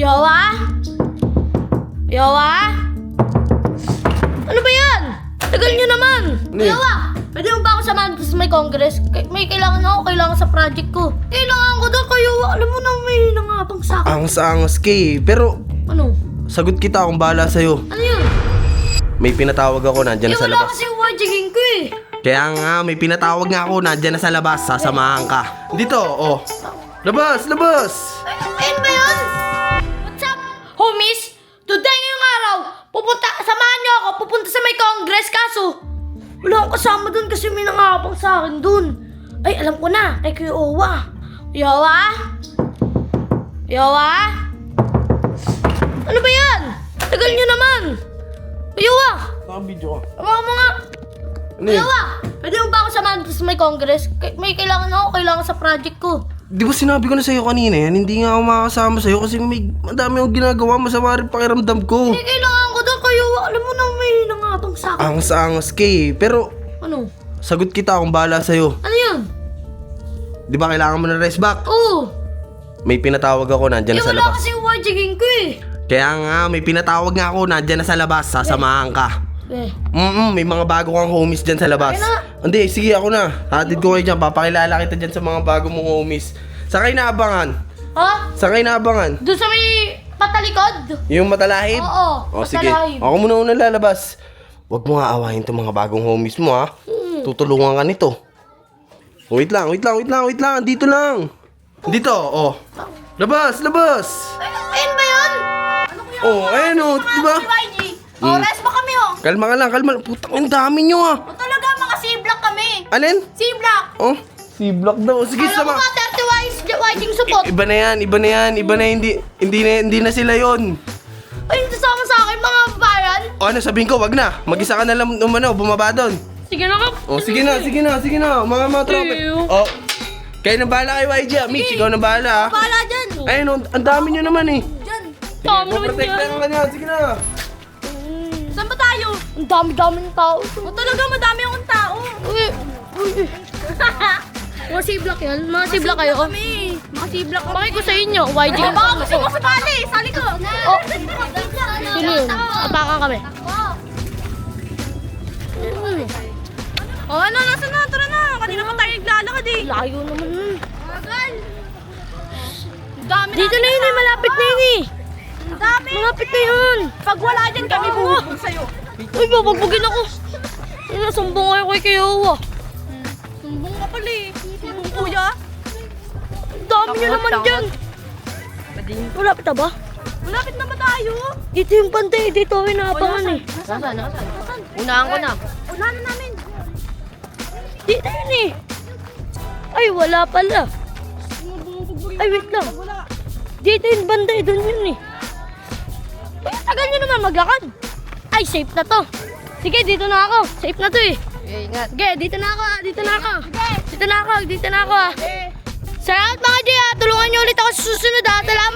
Yawa? Yawa? Ano ba yan? Tagal nyo naman. Ano yun? Yawa, pwede mo ba ako samahan sa may congress? May kailangan ako, kailangan sa project ko. Kailangan ko daw kayo. Alam mo na may nangapang sa akin. Angas-angas kay. Pero, Ano? sagot kita akong bahala sa'yo. Ano yun? May pinatawag ako, nandyan na sa Wala labas. kasi yung wajigin ko eh. Kaya nga, may pinatawag nga ako, nandyan na sa labas. Sasamahan ka. Dito, oh. Labas, labas! Ayun ba yun? What's up, homies? Today ngayong araw, samahan niyo ako, pupunta sa may congress, kaso wala akong kasama dun kasi may nangapang sa akin dun. Ay, alam ko na, kay Kuya Owa. Yawa? Yawa? Ano ba yan? Tagal nyo naman. Yawa? Naka-video ka. Tama mo nga. Ano yun? Yawa, pwede mo ba ako samahan sa may congress? May kailangan ako, kailangan sa project ko. Di ba sinabi ko na sa'yo kanina yan? Hindi nga ako makakasama sa'yo kasi madami akong ginagawa. Masama rin pakiramdam ko. Eh, kailangan ko daw kayo. Alam mo na may nangapang sa akin. Angas-angas kay. Pero, Ano? sagot kita akong bahala sa'yo. Ano yun? Di ba kailangan mo ng rest back? Oo. May pinatawag ako, nandyan na sa Wala labas. kasi yung wajigin ko eh. Kaya nga, may pinatawag nga ako, nandyan na sa labas. Sasamahan ka. May mga bago kang homies dyan sa labas. Ayun na. Hindi, sige ako na. Hatid ko kayo dyan, papakilala kita dyan sa mga bago mong homies. Saan kayo naabangan? Ha? Saan kayo naabangan? Doon sa may patalikod? Yung matalahib? Oo, O sige, matalahib. ako muna unang lalabas. Huwag mo nga awahin itong mga bagong homies mo ha. Tutulungan ka nito. Wait lang. Dito lang. Dito, oh. Labas, labas. Ayun ba yun? Ano ko yun? Oh, ayun oh, diba? YG. Oh, rest ba kami oh? Kalma ka lang. Putang, ang dami nyo ah. O talaga, mga C-block kami. Alin? C-block. Oh, si Block daw. Sige, Alam mo sama. nga, 30 YG support. Iba na yan. Hindi na sila yon. Ay, sasama sa akin mga bayan. O ano, sabihin ko, wag na. Mag-isa ka na lang bumaba doon. Sige na ka. Oh, sige na. Mga tropa. Ew. Oh, kayo na bahala kay YG. Mitch, ikaw na bahala. Bahala dyan. Ayun, oh, ang dami nyo naman eh. Dyan. Sige, Tama naman protect yan. ka niya. Sige na. Saan ba tayo? Ang dami-dami ng tao. O talaga, madami akong tao. Uy. Mga C-block yan? Mga C-block kayo? Mga C-block kami. Bakit ko sa inyo? YG. Baka gusto mo sumali. Sali ko. Oh. Sino yun? Atakan kami. Oh, ano? Nasaan na? Tara na. Kanina pa tayo naglalakad eh. Layo naman nun. Magal. Dami Dito na yun eh. Malapit na yun eh. Dami. Malapit na yun. Pag wala dyan kami bubog sa'yo. Uy, babagbugin ako. Sumbong kayo kay Kayowa. Sumbong ka pala eh. Sumbong kuya. Ang dami nyo naman dyan. Malapit na ba? Malapit na ba tayo? Dito yung bantay. Dito ako inaabangan eh. Nasaan? Unahan ko na. Unahan na namin. Dito yun eh. Ay, wala pala. Ay, wait lang. Dito yung banda eh. Doon yun eh. Ay, tagal nyo naman maglakad. Ay, safe na to. Sige, dito na ako. Safe na to eh. Ingat. Sige, dito na ako ah. Dito na ako. Dito na ako ah. Salamat mga G ah. Tulungan nyo ulit ako sa susunod ah. Salamat.